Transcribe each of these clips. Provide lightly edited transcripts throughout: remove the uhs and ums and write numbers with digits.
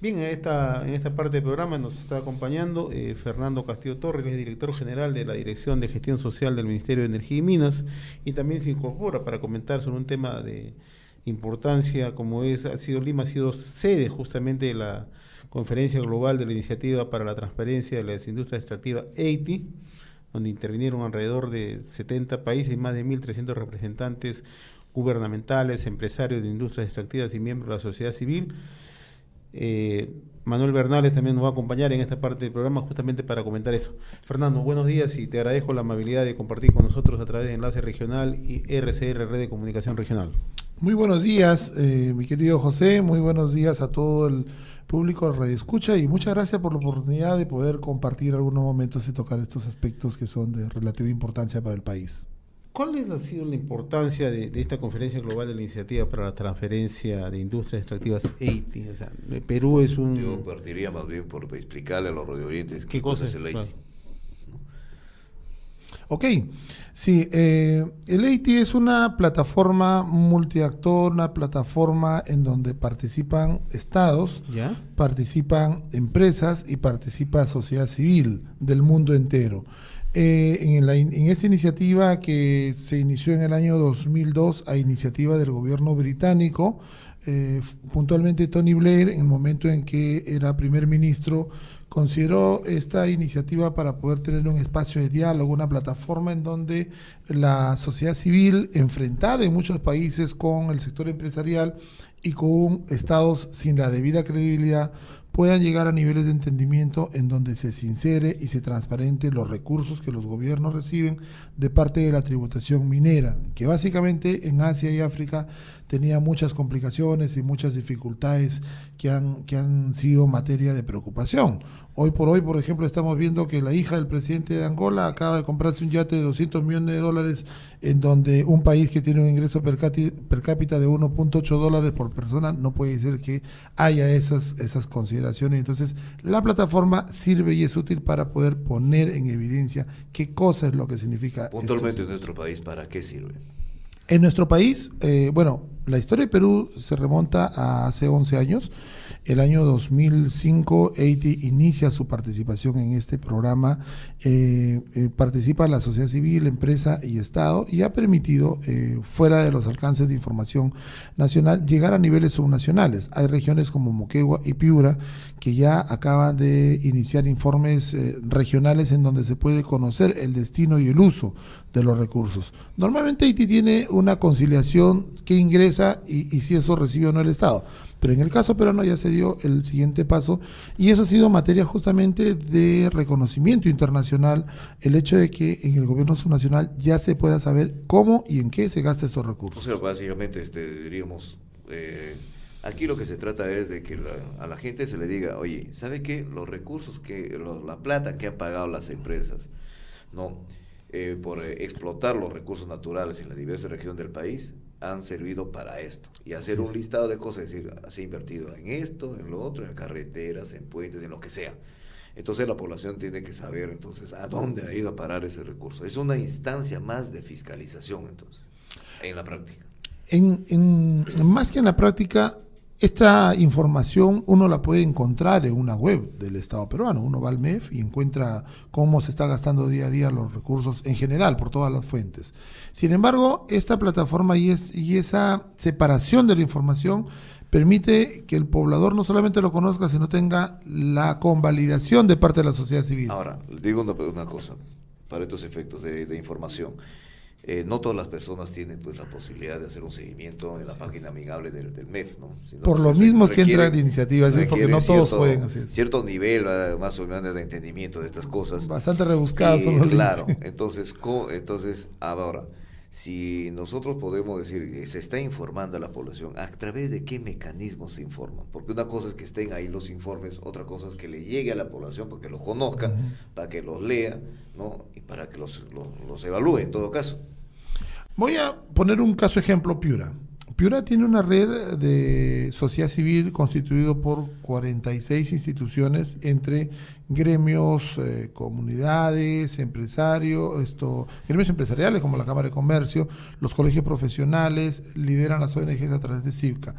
Bien, en esta parte del programa nos está acompañando Fernando Castillo Torres, él es director general de la Dirección de Gestión Social del Ministerio de Energía y Minas, y también se incorpora para comentar sobre un tema de importancia como Lima ha sido sede justamente de la Conferencia Global de la Iniciativa para la Transparencia de las Industrias Extractivas EITI, donde intervinieron alrededor de 70 países y más de 1.300 representantes gubernamentales, empresarios de industrias extractivas y miembros de la sociedad civil. Manuel Bernales también nos va a acompañar en esta parte del programa justamente para comentar eso. Fernando, buenos días y te agradezco la amabilidad de compartir con nosotros a través de Enlace Regional y RCR, Red de Comunicación Regional. Muy buenos días, mi querido José, muy buenos días a todo el público de Radio Escucha y muchas gracias por la oportunidad de poder compartir algunos momentos y tocar estos aspectos que son de relativa importancia para el país. ¿Cuál ha sido la importancia de esta conferencia global de la iniciativa para la transferencia de industrias extractivas EITI? O sea, Perú es un... Yo partiría más bien por explicarle a los radioyentes qué cosa es el EITI. Claro. Ok, sí, el EITI es una plataforma multiactor, una plataforma en donde participan estados, ¿Ya? participan empresas y participa sociedad civil del mundo entero. En esta iniciativa que se inició en el año 2002 a iniciativa del gobierno británico, puntualmente Tony Blair, en el momento en que era primer ministro, consideró esta iniciativa para poder tener un espacio de diálogo, una plataforma en donde la sociedad civil, enfrentada en muchos países con el sector empresarial y con estados sin la debida credibilidad, puedan llegar a niveles de entendimiento en donde se sincere y se transparente los recursos que los gobiernos reciben de parte de la tributación minera, que básicamente en Asia y África tenía muchas complicaciones y muchas dificultades que han sido materia de preocupación. Hoy por hoy, por ejemplo, estamos viendo que la hija del presidente de Angola acaba de comprarse un yate de $200 millones, en donde un país que tiene un ingreso per cápita de $1.8 por persona no puede ser que haya esas consideraciones. Entonces, la plataforma sirve y es útil para poder poner en evidencia qué cosa es lo que significa. Puntualmente en nuestro país, ¿para qué sirve? En nuestro país, la historia de Perú se remonta a hace 11 años. El año 2005, EITI inicia su participación en este programa. Participa la sociedad civil, empresa y Estado, y ha permitido, fuera de los alcances de información nacional, llegar a niveles subnacionales. Hay regiones como Moquegua y Piura que ya acaban de iniciar informes regionales en donde se puede conocer el destino y el uso de los recursos. Normalmente EITI tiene una conciliación que ingresa y si eso recibe o no el Estado. Pero en el caso peruano ya se dio el siguiente paso y eso ha sido materia justamente de reconocimiento internacional, el hecho de que en el gobierno subnacional ya se pueda saber cómo y en qué se gastan estos recursos. O sea, básicamente diríamos, aquí lo que se trata es de que a la gente se le diga, oye, ¿sabe qué? Los recursos, la plata que han pagado las empresas, ¿no? Por explotar los recursos naturales en las diversas regiones del país, han servido para esto, y hacer un listado de cosas, es decir, se ha invertido en esto, en lo otro, en carreteras, en puentes, en lo que sea. Entonces la población tiene que saber entonces a dónde ha ido a parar ese recurso. Es una instancia más de fiscalización entonces, en la práctica. Más que en la práctica, esta información uno la puede encontrar en una web del Estado peruano. Uno va al MEF y encuentra cómo se está gastando día a día los recursos en general por todas las fuentes. Sin embargo, esta plataforma y esa separación de la información permite que el poblador no solamente lo conozca, sino tenga la convalidación de parte de la sociedad civil. Ahora, digo una cosa, para estos efectos de información. No todas las personas tienen pues la posibilidad de hacer un seguimiento en la página amigable del MEF, ¿no? Por lo mismo es que entran iniciativas, porque no todos pueden hacer. Cierto nivel más o menos de entendimiento de estas cosas. Bastante rebuscados son los links. Claro, entonces ahora, si nosotros podemos decir que se está informando a la población, ¿a través de qué mecanismos se informan? Porque una cosa es que estén ahí los informes, otra cosa es que le llegue a la población para que los conozca, para que los lea, ¿no? Y para que los evalúe en todo caso. Voy a poner un caso ejemplo, Piura. Piura tiene una red de sociedad civil constituido por 46 instituciones entre gremios, comunidades, gremios empresariales como la Cámara de Comercio, los colegios profesionales, lideran las ONGs a través de CIVCA.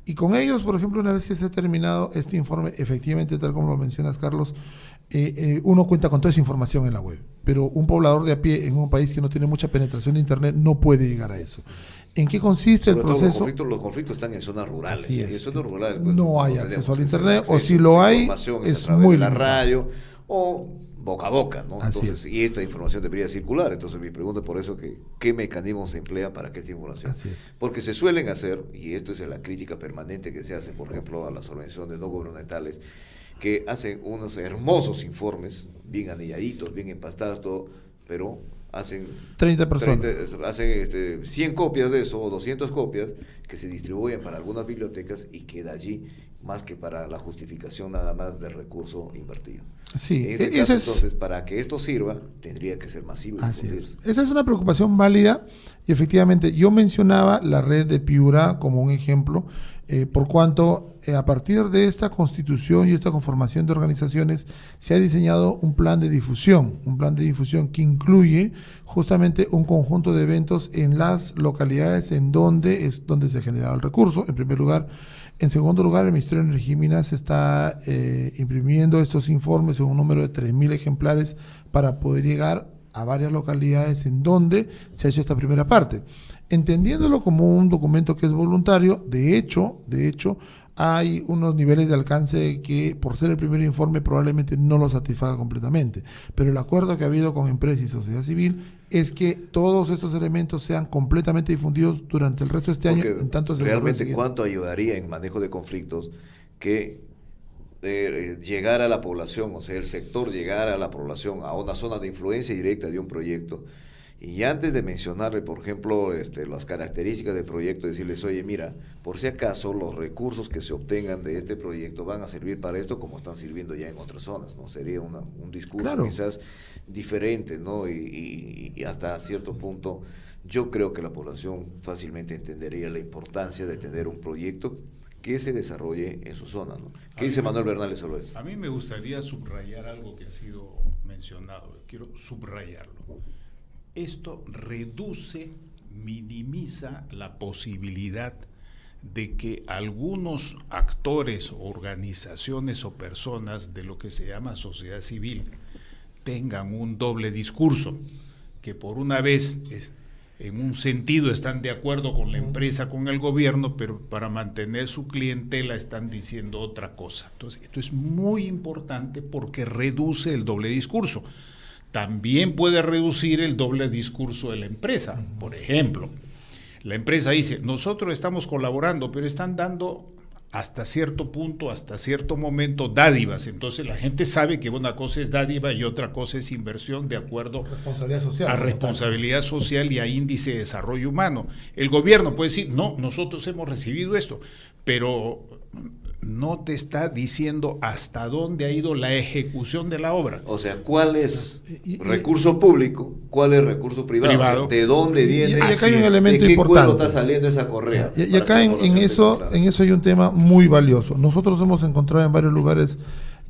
Y con ellos, por ejemplo, una vez que se ha terminado este informe, efectivamente, tal como lo mencionas, Carlos, uno cuenta con toda esa información en la web, pero un poblador de a pie en un país que no tiene mucha penetración de Internet no puede llegar a eso. ¿En qué consiste el proceso? Los conflictos están en zonas rurales. Así es. Y en zonas rurales pues, no hay tenemos acceso al ese Internet, acceso, o si lo hay, es es a través muy de la limitado. radio o boca a boca, ¿no? Así Entonces, y esta información debería circular. Entonces, mi pregunta es por eso que ¿qué mecanismos se emplean para que esta información? Así es. Porque se suelen hacer, y esto es la crítica permanente que se hace, por ejemplo, a las organizaciones no gubernamentales, que hacen unos hermosos informes, bien anilladitos, bien empastados, todo, pero hacen 30 personas. hacen 100 copias de eso o 200 copias que se distribuyen para algunas bibliotecas y queda allí más que para la justificación nada más del recurso invertido. Sí, en este caso, entonces, para que esto sirva, tendría que ser masivo. Así es. Esa es una preocupación válida y efectivamente yo mencionaba la red de Piura como un ejemplo, por cuanto a partir de esta constitución y esta conformación de organizaciones se ha diseñado un plan de difusión que incluye justamente un conjunto de eventos en las localidades en donde se ha generado el recurso, en primer lugar. En segundo lugar, el Ministerio de Energía y Minas está imprimiendo estos informes en un número de 3.000 ejemplares para poder llegar a varias localidades en donde se ha hecho esta primera parte. Entendiéndolo como un documento que es voluntario, de hecho, hay unos niveles de alcance que, por ser el primer informe, probablemente no lo satisfaga completamente. Pero el acuerdo que ha habido con empresas y sociedad civil es que todos estos elementos sean completamente difundidos durante el resto de este año. En tanto realmente, ¿cuánto ayudaría en manejo de conflictos que llegar a la población, o sea, el sector llegar a la población, a una zona de influencia directa de un proyecto? Y antes de mencionarle, por ejemplo, las características del proyecto, decirles, oye, mira, por si acaso los recursos que se obtengan de este proyecto van a servir para esto como están sirviendo ya en otras zonas, ¿no? Sería un discurso claro, quizás diferente, ¿no? Y hasta cierto punto yo creo que la población fácilmente entendería la importancia de tener un proyecto que se desarrolle en su zona, ¿no? ¿Qué dice Manuel Bernales sobre eso? A mí me gustaría subrayar algo que ha sido mencionado, quiero subrayarlo. Esto reduce, minimiza la posibilidad de que algunos actores, organizaciones o personas de lo que se llama sociedad civil tengan un doble discurso, que por una vez en un sentido están de acuerdo con la empresa, con el gobierno, pero para mantener su clientela están diciendo otra cosa. Entonces, esto es muy importante porque reduce el doble discurso. También puede reducir el doble discurso de la empresa. Por ejemplo, la empresa dice, nosotros estamos colaborando, pero están dando hasta cierto punto, hasta cierto momento, dádivas. Entonces la gente sabe que una cosa es dádiva y otra cosa es inversión de acuerdo a responsabilidad social y a índice de desarrollo humano. El gobierno puede decir, no, nosotros hemos recibido esto, pero no te está diciendo hasta dónde ha ido la ejecución de la obra. O sea, ¿cuál es recurso público? ¿Cuál es recurso privado? O sea, ¿de dónde viene? Y acá hay un elemento ¿de qué importante? cuero está saliendo esa correa? Y acá en eso hay un tema muy valioso. Nosotros hemos encontrado en varios lugares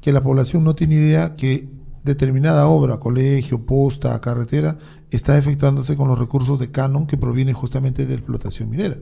que la población no tiene idea que determinada obra, colegio, posta, carretera, está efectuándose con los recursos de canon que provienen justamente de explotación minera.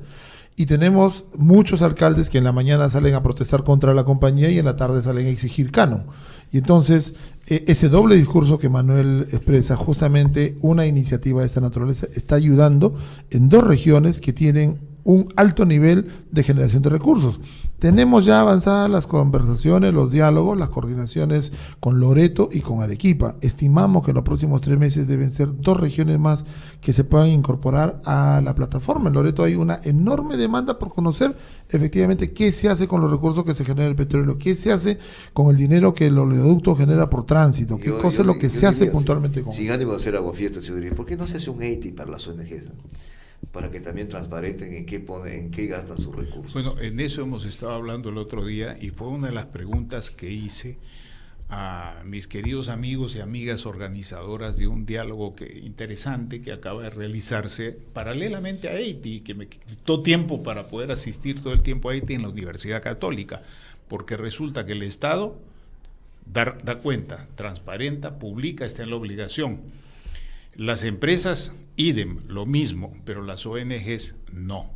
Y tenemos muchos alcaldes que en la mañana salen a protestar contra la compañía y en la tarde salen a exigir canon. Y entonces, ese doble discurso que Manuel expresa, justamente una iniciativa de esta naturaleza, está ayudando en dos regiones que tienen un alto nivel de generación de recursos. Tenemos ya avanzadas las conversaciones, los diálogos, las coordinaciones con Loreto y con Arequipa. Estimamos que en los próximos 3 meses deben ser 2 regiones más que se puedan incorporar a la plataforma. En Loreto hay una enorme demanda por conocer efectivamente qué se hace con los recursos que se genera el petróleo, qué se hace con el dinero que el oleoducto genera por tránsito, qué cosa es lo que se hace puntualmente con sin ánimo de hacer aguafiestas, yo diría, ¿por qué no se hace un EITI para las ONGs? Para que también transparenten en qué gastan sus recursos. Bueno, en eso hemos estado hablando el otro día y fue una de las preguntas que hice a mis queridos amigos y amigas organizadoras de un diálogo interesante que acaba de realizarse paralelamente a EITI, que me quitó tiempo para poder asistir todo el tiempo a EITI en la Universidad Católica, porque resulta que el Estado da cuenta, transparenta, publica, está en la obligación. Las empresas, idem, lo mismo, pero las ONGs no.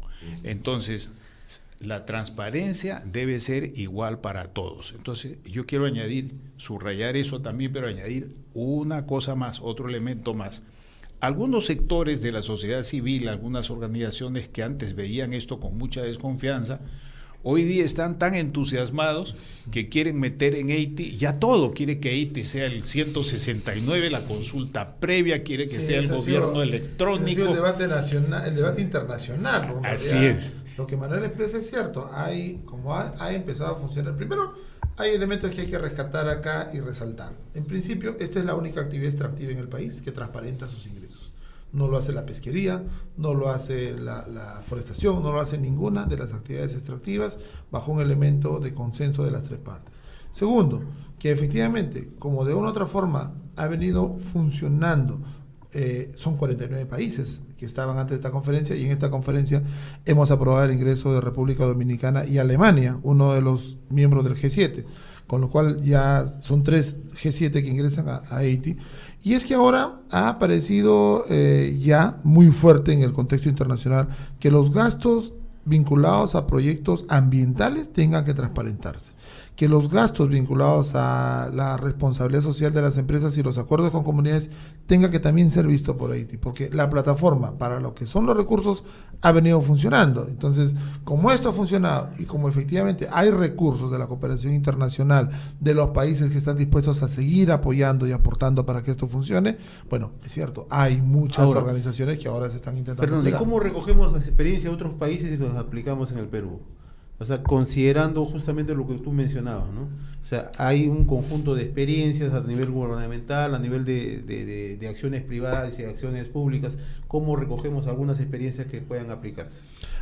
Entonces, la transparencia debe ser igual para todos. Entonces, yo quiero subrayar eso también, pero añadir una cosa más, otro elemento más. Algunos sectores de la sociedad civil, algunas organizaciones que antes veían esto con mucha desconfianza, hoy día están tan entusiasmados que quieren meter en EITI, ya todo, quiere que EITI sea el 169, la consulta previa, quiere que sea el gobierno electrónico. El debate nacional, el debate internacional, ¿no? Así es. Lo que Manuel expresa es cierto, como ha empezado a funcionar. Primero, hay elementos que hay que rescatar acá y resaltar. En principio, esta es la única actividad extractiva en el país que transparenta sus ingresos. No lo hace la pesquería, no lo hace la forestación, no lo hace ninguna de las actividades extractivas bajo un elemento de consenso de las tres partes. Segundo, que efectivamente, como de una u otra forma ha venido funcionando, son 49 países que estaban antes de esta conferencia, y en esta conferencia hemos aprobado el ingreso de República Dominicana y Alemania, uno de los miembros del G7, con lo cual ya son 3 G7 que ingresan a Haití. Y es que ahora ha aparecido ya muy fuerte en el contexto internacional que los gastos vinculados a proyectos ambientales tengan que transparentarse, que los gastos vinculados a la responsabilidad social de las empresas y los acuerdos con comunidades tenga que también ser visto por Haití, porque la plataforma para lo que son los recursos ha venido funcionando. Entonces, como esto ha funcionado y como efectivamente hay recursos de la cooperación internacional de los países que están dispuestos a seguir apoyando y aportando para que esto funcione, bueno, es cierto, hay muchas organizaciones que ahora se están intentando Perdón, ¿y cómo recogemos las experiencias de otros países y las aplicamos en el Perú? O sea, considerando justamente lo que tú mencionabas, ¿no? O sea, hay un conjunto de experiencias a nivel gubernamental, a nivel de acciones privadas y acciones públicas. ¿Cómo recogemos algunas experiencias que puedan aplicarse?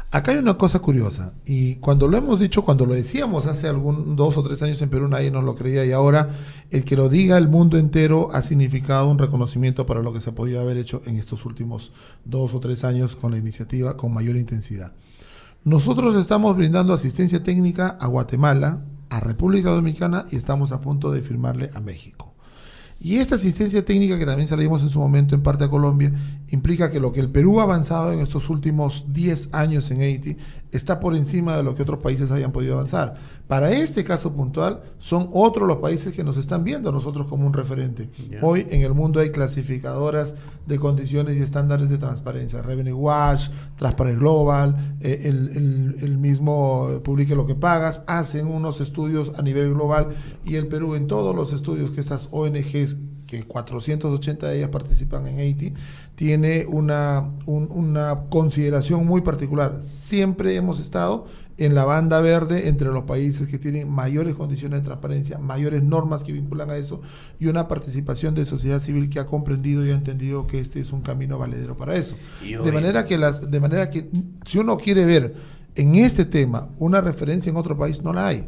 Acá hay una cosa curiosa, y cuando lo hemos dicho, cuando lo decíamos hace 2 o 3 años en Perú, nadie nos lo creía, y ahora el que lo diga el mundo entero ha significado un reconocimiento para lo que se podía haber hecho en estos últimos 2 o 3 años con la iniciativa con mayor intensidad. Nosotros estamos brindando asistencia técnica a Guatemala, a República Dominicana, y estamos a punto de firmarle a México. Y esta asistencia técnica, que también salimos en su momento en parte a Colombia, implica que lo que el Perú ha avanzado en estos últimos 10 años en Haití está por encima de lo que otros países hayan podido avanzar. Para este caso puntual, son otros los países que nos están viendo a nosotros como un referente. Yeah. Hoy en el mundo hay clasificadoras de condiciones y estándares de transparencia. Revenue Watch, Transparent Global, el mismo Publique lo que pagas, hacen unos estudios a nivel global, y el Perú, en todos los estudios que estas ONGs, que 480 de ellas participan en Haití, tiene una consideración muy particular. Siempre hemos estado en la banda verde entre los países que tienen mayores condiciones de transparencia, mayores normas que vinculan a eso, y una participación de sociedad civil que ha comprendido y ha entendido que este es un camino valedero para eso. De manera que si uno quiere ver en este tema una referencia en otro país, no la hay.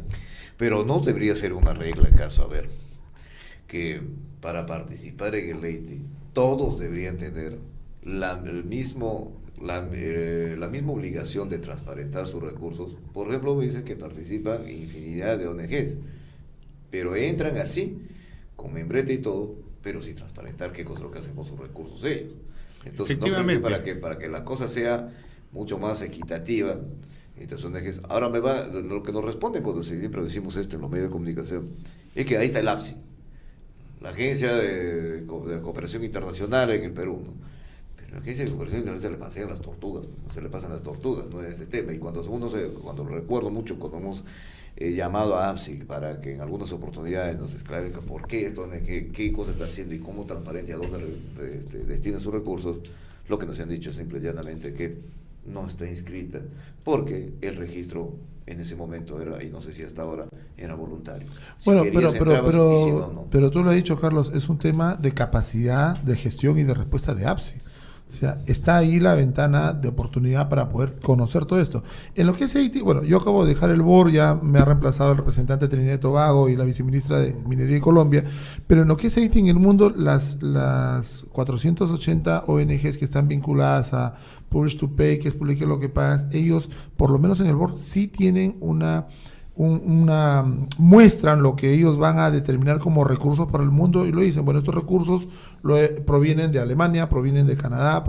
Pero no debería ser una regla, acaso, a ver, que para participar en el Haití todos deberían tener la misma obligación de transparentar sus recursos. Por ejemplo, me dicen que participan infinidad de ONGs, pero entran así, con membrete y todo, pero sin transparentar qué cosa es lo que hacen con sus recursos ellos. Entonces, efectivamente, para que la cosa sea mucho más equitativa, estas ONGs, ahora lo que nos responden cuando siempre decimos esto en los medios de comunicación, es que ahí está el APSI, la Agencia de Cooperación Internacional en el Perú, ¿no? Pero la Agencia de Cooperación Internacional se le pasan las tortugas, no se le pasan las tortugas, no es este tema. Y cuando lo recuerdo mucho, cuando hemos llamado a APSI para que en algunas oportunidades nos esclarezca por qué esto, qué cosa está haciendo y cómo transparente a dónde destina sus recursos, lo que nos han dicho es simple y llanamente que no está inscrita, porque el registro en ese momento era, y no sé si hasta ahora, era voluntario. Bueno, pero tú lo has dicho, Carlos, es un tema de capacidad de gestión y de respuesta de APSI. O sea, está ahí la ventana de oportunidad para poder conocer todo esto. En lo que es Haití, bueno, yo acabo de dejar el BOR, ya me ha reemplazado el representante de Trinidad y Tobago y la viceministra de Minería y Colombia, pero en lo que es Haití en el mundo, las 480 ONGs que están vinculadas a Publish to Pay, que es Publique lo que pagas, ellos, por lo menos en el BOR, sí tienen muestran lo que ellos van a determinar como recursos para el mundo, y lo dicen, bueno, estos recursos provienen de Alemania, provienen de Canadá,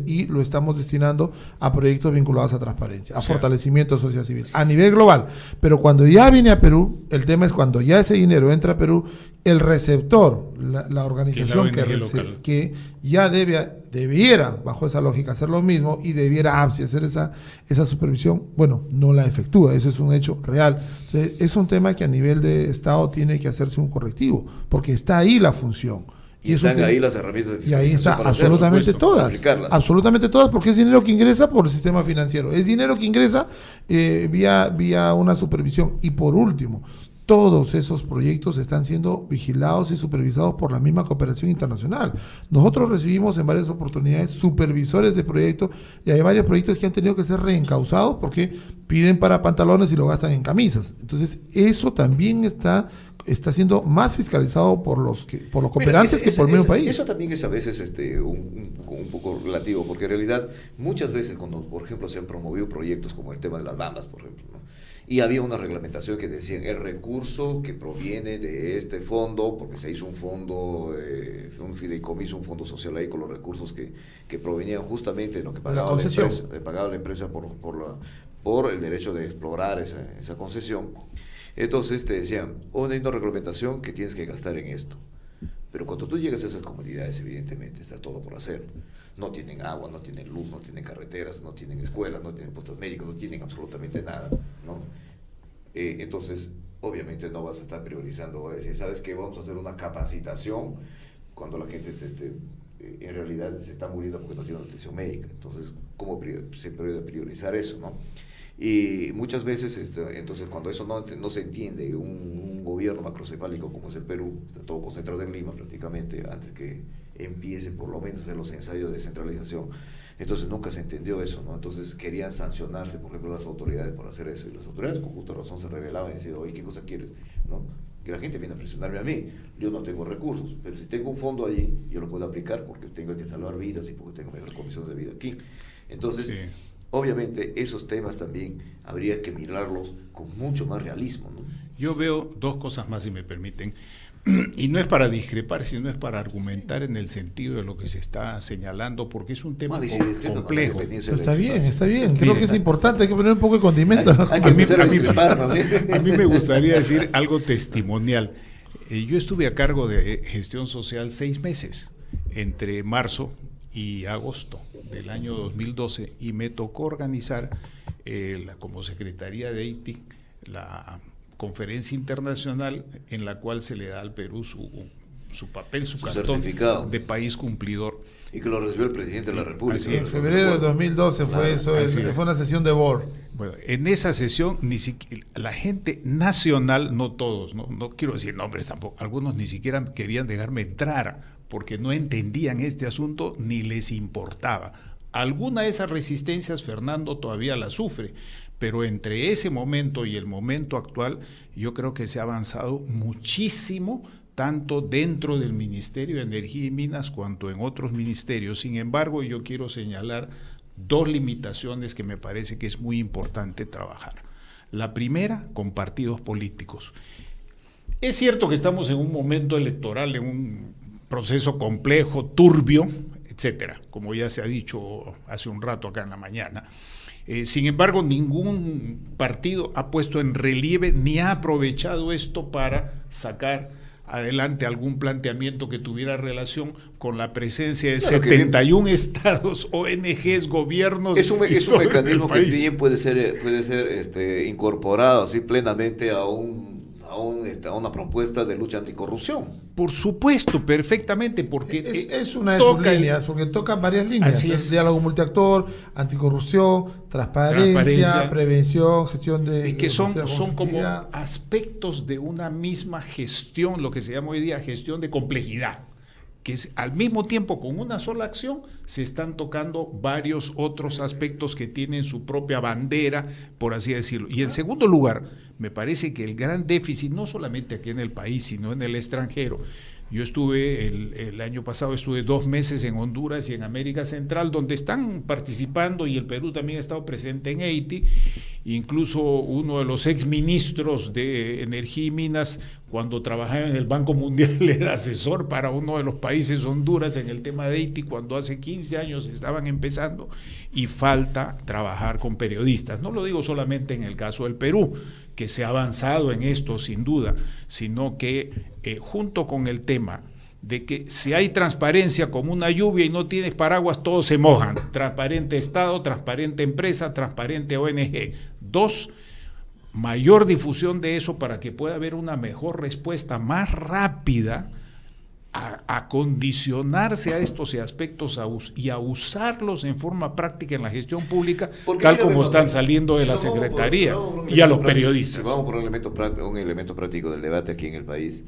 y lo estamos destinando a proyectos vinculados a transparencia, a fortalecimiento de sociedad civil, a nivel global. Pero cuando ya viene a Perú, el tema es cuando ya ese dinero entra a Perú, el receptor, la organización que ya debiera, bajo esa lógica, hacer lo mismo y debiera hacer esa supervisión, bueno, no la efectúa, eso es un hecho real. Entonces, es un tema que a nivel de Estado tiene que hacerse un correctivo, porque está ahí la función. Y están ahí las herramientas de y ahí está absolutamente absolutamente todas, porque es dinero que ingresa por el sistema financiero, es dinero que ingresa vía una supervisión. Y por último, todos esos proyectos están siendo vigilados y supervisados por la misma cooperación internacional. Nosotros recibimos en varias oportunidades supervisores de proyectos, y hay varios proyectos que han tenido que ser reencausados porque piden para pantalones y lo gastan en camisas. Entonces, eso también está siendo más fiscalizado por los cooperantes que por el mismo país. Eso también es a veces un poco relativo, porque en realidad muchas veces cuando, por ejemplo, se han promovido proyectos como el tema de las bandas, por ejemplo, ¿no? Y había una reglamentación que decía el recurso que proviene de este fondo, porque se hizo un fondo, un fideicomiso, un fondo social ahí con los recursos que provenían justamente de lo que pagaba la empresa por el derecho de explorar esa concesión. Entonces te decían, hay una reglamentación que tienes que gastar en esto. Pero cuando tú llegas a esas comunidades, evidentemente está todo por hacer. No tienen agua, no tienen luz, no tienen carreteras, no tienen escuelas, no tienen puestos médicos, no tienen absolutamente nada, ¿no? Entonces, obviamente no vas a estar priorizando, vas a decir, ¿sabes qué? Vamos a hacer una capacitación cuando la gente en realidad se está muriendo porque no tiene una atención médica. Entonces, ¿cómo se puede priorizar eso, no? Y muchas veces, entonces, cuando eso no se entiende, un gobierno macrocefálico como es el Perú, está todo concentrado en Lima prácticamente, antes que empiece por lo menos a hacer los ensayos de descentralización, entonces nunca se entendió eso, ¿no? Entonces querían sancionarse, por ejemplo, las autoridades por hacer eso, y las autoridades con justa razón se rebelaban y decían, oye, ¿qué cosa quieres? ¿No? Que la gente viene a presionarme a mí, yo no tengo recursos, pero si tengo un fondo allí, yo lo puedo aplicar porque tengo que salvar vidas y porque tengo mejor condiciones de vida aquí. Entonces, obviamente, esos temas también habría que mirarlos con mucho más realismo, ¿no? Yo veo dos cosas más, si me permiten, y no es para discrepar, sino es para argumentar en el sentido de lo que se está señalando, porque es un tema complejo. Está bien, creo que es importante, hay que poner un poco de condimento. A mí me gustaría decir algo testimonial. Yo estuve a cargo de gestión social 6 meses, entre marzo y agosto del año 2012, y me tocó organizar como Secretaría de ITIC la conferencia internacional en la cual se le da al Perú su papel, su cartón certificado de país cumplidor. Y que lo recibió el presidente de la República. En febrero de 2012 fue eso, fue una sesión de board. Bueno, en esa sesión ni siquiera la gente nacional, no todos, no quiero decir nombres tampoco, algunos ni siquiera querían dejarme entrar porque no entendían este asunto ni les importaba. Alguna de esas resistencias Fernando todavía la sufre, pero entre ese momento y el momento actual yo creo que se ha avanzado muchísimo, tanto dentro del Ministerio de Energía y Minas cuanto en otros ministerios. Sin embargo, yo quiero señalar 2 limitaciones que me parece que es muy importante trabajar. La primera, con partidos políticos. Es cierto que estamos en un momento electoral, en un proceso complejo, turbio, etcétera, como ya se ha dicho hace un rato acá en la mañana. Sin embargo, ningún partido ha puesto en relieve ni ha aprovechado esto para sacar adelante algún planteamiento que tuviera relación con la presencia de 71 estados, ONGs, gobiernos. Es un mecanismo que bien puede ser incorporado así plenamente a una propuesta de lucha anticorrupción. Por supuesto, perfectamente, porque es una de sus líneas, porque toca varias líneas. Así es. Diálogo multiactor, anticorrupción, transparencia, prevención, gestión de... Es que son como aspectos de una misma gestión, lo que se llama hoy día gestión de complejidad, que es, al mismo tiempo con una sola acción se están tocando varios otros aspectos que tienen su propia bandera, por así decirlo. Y en segundo lugar, me parece que el gran déficit, no solamente aquí en el país, sino en el extranjero, Yo estuve el año pasado, estuve 2 meses en Honduras y en América Central, donde están participando, y el Perú también ha estado presente en Haití. Incluso uno de los exministros de Energía y Minas, cuando trabajaba en el Banco Mundial, era asesor para uno de los países, Honduras, en el tema de Haití, cuando hace 15 años estaban empezando, y falta trabajar con periodistas. No lo digo solamente en el caso del Perú, que se ha avanzado en esto sin duda, sino que junto con el tema de que si hay transparencia como una lluvia y no tienes paraguas, todos se mojan. Transparente Estado, transparente empresa, transparente ONG. 2, mayor difusión de eso para que pueda haber una mejor respuesta más rápida a condicionarse a estos aspectos y a usarlos en forma práctica en la gestión pública, porque tal como están saliendo de la Secretaría y a los periodistas. Si vamos por un elemento práctico del debate aquí en el país.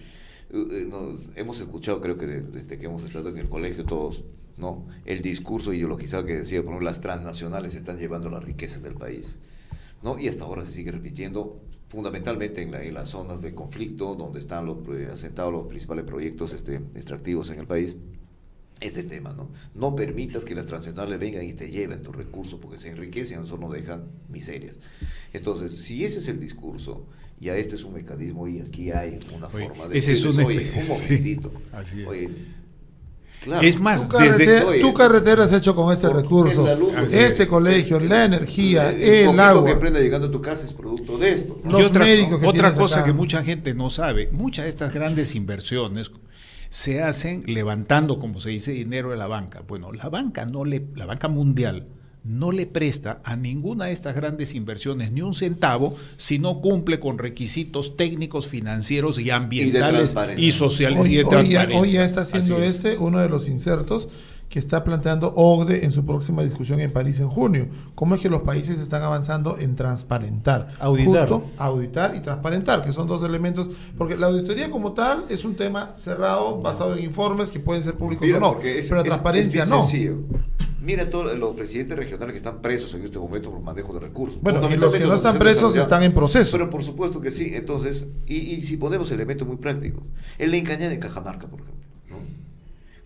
Hemos escuchado, creo que desde que hemos estado en el colegio todos, ¿no?, el discurso ideologizado que decía, por ejemplo, las transnacionales están llevando las riquezas del país, ¿no? Y hasta ahora se sigue repitiendo, fundamentalmente en las zonas de conflicto, donde están asentados los principales proyectos extractivos en el país. Este tema, ¿no? No permitas que las transnacionales vengan y te lleven tus recursos, porque se enriquecen, solo dejan miserias. Entonces, si ese es el discurso, ya este es un mecanismo y aquí hay una forma de... Ese es un momentito. Sí, así es. Oye, claro, es más, tu carretera has hecho con este recurso, colegio, la energía, el agua. Lo que prenda llegando a tu casa es producto de esto, ¿no? Y otra cosa que mucha gente no sabe, muchas de estas grandes inversiones se hacen levantando, como se dice, dinero de la banca. Bueno, la banca mundial no le presta a ninguna de estas grandes inversiones ni un centavo si no cumple con requisitos técnicos, financieros y ambientales y sociales y de transparencia. Hoy ya está haciendo uno de los insertos que está planteando OCDE en su próxima discusión en París en junio. ¿Cómo es que los países están avanzando en transparentar? Auditar y transparentar, que son 2 elementos, porque la auditoría como tal es un tema cerrado, basado en informes que pueden ser públicos o no, pero la transparencia no. Sencillo. Mira todos los presidentes regionales que están presos en este momento por manejo de recursos. Bueno, y los que no están presos están en proceso. Pero por supuesto que sí. Entonces, y si ponemos elementos muy prácticos, el Encañada en Cajamarca, por ejemplo, ¿no?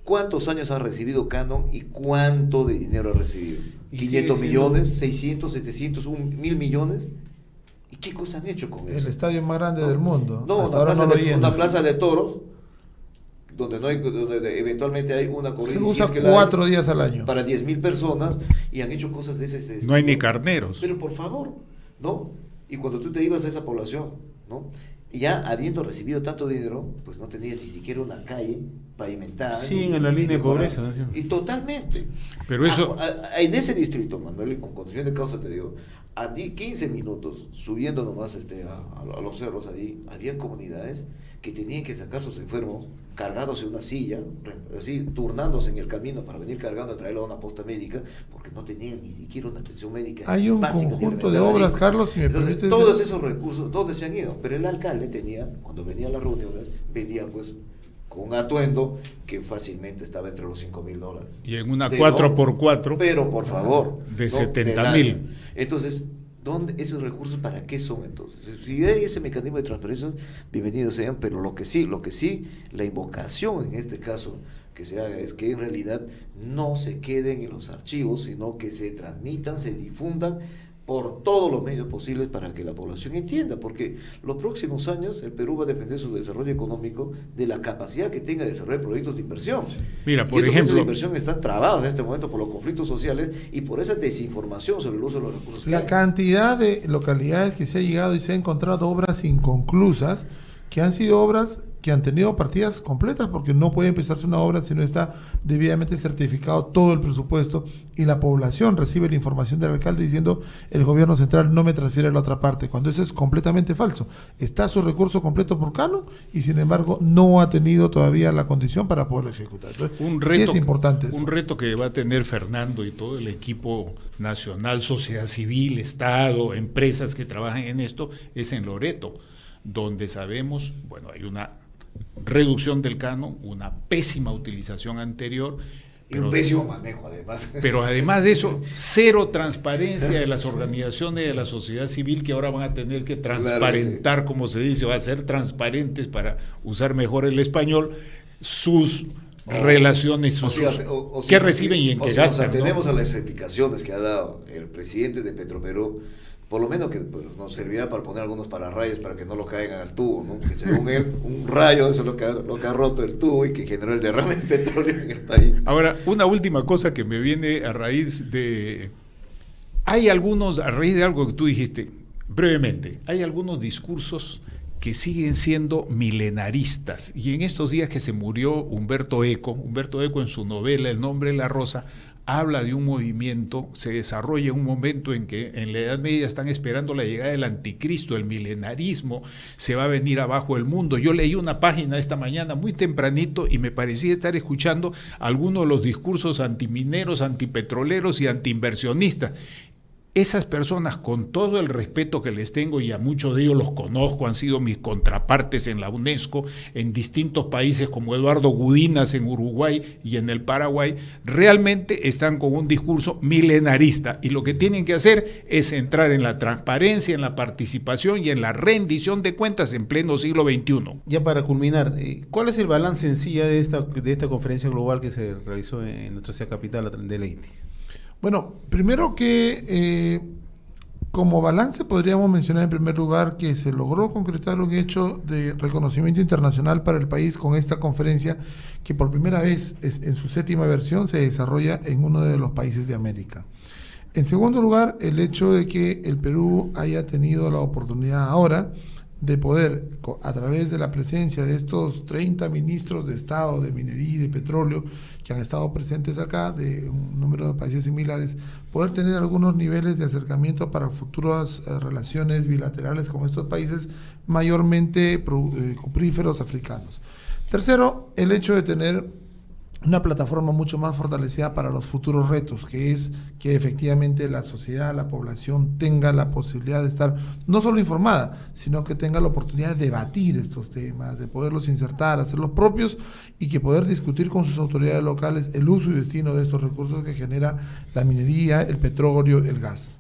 ¿Cuántos años ha recibido Canon y cuánto de dinero ha recibido? 500 millones, 600, 700, 1.000 millones. ¿Y qué cosa han hecho con eso? El estadio más grande del mundo. No, una plaza de toros, donde eventualmente hay una corrida. Se usa 4 días al año. Para 10.000 personas, y han hecho cosas de ese no hay ni carneros. Pero por favor, ¿no? Y cuando tú te ibas a esa población, ¿no?, ya habiendo recibido tanto dinero, pues no tenías ni siquiera una calle pavimentada. Sí, en la línea de pobreza, ¿no? Y totalmente. Pero eso... en ese distrito, Manuel, con condición de causa te digo, a 15 minutos, subiendo nomás a los cerros ahí, había comunidades que tenían que sacar sus enfermos cargados en una silla, así, turnándose en el camino para venir cargando a traerlo a una posta médica, porque no tenían ni siquiera una atención médica. Hay un conjunto de obras, Carlos, si me permites. Todos esos recursos, ¿dónde se han ido? Pero el alcalde tenía, cuando venía a las reuniones, venía pues con un atuendo que fácilmente estaba entre los $5,000. Y en una 4x4. Pero por favor. De 70,000. Entonces, esos recursos para qué son entonces? Si hay ese mecanismo de transparencia, bienvenidos sean, pero lo que sí, la invocación en este caso que se haga es que en realidad no se queden en los archivos, sino que se transmitan, se difundan por todos los medios posibles para que la población entienda, porque los próximos años el Perú va a depender su desarrollo económico de la capacidad que tenga de desarrollar proyectos de inversión. Mira, por ejemplo, proyectos de inversión están trabados en este momento por los conflictos sociales y por esa desinformación sobre el uso de los recursos. La cantidad de localidades que se ha llegado y se ha encontrado obras inconclusas, que han sido obras que han tenido partidas completas, porque no puede empezarse una obra si no está debidamente certificado todo el presupuesto, y la población recibe la información del alcalde diciendo el gobierno central no me transfiere a la otra parte, cuando eso es completamente falso. Está su recurso completo por Canon y sin embargo no ha tenido todavía la condición para poderlo ejecutar. Entonces, sí es importante eso. Un reto que va a tener Fernando y todo el equipo nacional, sociedad civil, Estado, empresas que trabajan en esto, es en Loreto, donde sabemos, bueno, hay una reducción del canon, una pésima utilización anterior. Y un pésimo manejo, además. Pero además de eso, cero transparencia de las organizaciones de la sociedad civil, que ahora van a tener que transparentar, claro, sí, como se dice, va a ser transparentes, para usar mejor el español, sus relaciones, qué reciben y en qué gastan. Si tenemos ¿no? a las explicaciones que ha dado el presidente de Petroperú, por lo menos que pues, nos servirá para poner algunos pararrayos para que no lo caigan al tubo, ¿no? Que según él, un rayo eso es lo que ha roto el tubo y que generó el derrame de petróleo en el país. Ahora, una última cosa que me viene a raíz de... Hay algunos, a raíz de algo que tú dijiste, brevemente, hay algunos discursos que siguen siendo milenaristas. Y en estos días que se murió Humberto Eco en su novela El nombre de la rosa, habla de un movimiento, se desarrolla en un momento en que en la Edad Media están esperando la llegada del anticristo, el milenarismo, se va a venir abajo el mundo. Yo leí una página esta mañana muy tempranito y me parecía estar escuchando algunos de los discursos antimineros, antipetroleros y antiinversionistas. Esas personas, con todo el respeto que les tengo, y a muchos de ellos los conozco, han sido mis contrapartes en la UNESCO, en distintos países como Eduardo Gudinas en Uruguay y en el Paraguay, realmente están con un discurso milenarista y lo que tienen que hacer es entrar en la transparencia, en la participación y en la rendición de cuentas en pleno siglo XXI. Ya para culminar, ¿cuál es el balance en sí de esta conferencia global que se realizó en nuestra ciudad capital de Leyte? Bueno, primero que como balance podríamos mencionar en primer lugar que se logró concretar un hecho de reconocimiento internacional para el país con esta conferencia que por primera vez en su 7ª versión se desarrolla en uno de los países de América. En segundo lugar, el hecho de que el Perú haya tenido la oportunidad ahora de poder, a través de la presencia de estos 30 ministros de Estado, de Minería y de Petróleo, que han estado presentes acá, de un número de países similares, poder tener algunos niveles de acercamiento para futuras relaciones bilaterales con estos países, mayormente cupríferos africanos. Tercero, el hecho de tener una plataforma mucho más fortalecida para los futuros retos, que es que efectivamente la sociedad, la población tenga la posibilidad de estar no solo informada, sino que tenga la oportunidad de debatir estos temas, de poderlos insertar, hacerlos propios y que poder discutir con sus autoridades locales el uso y destino de estos recursos que genera la minería, el petróleo, el gas.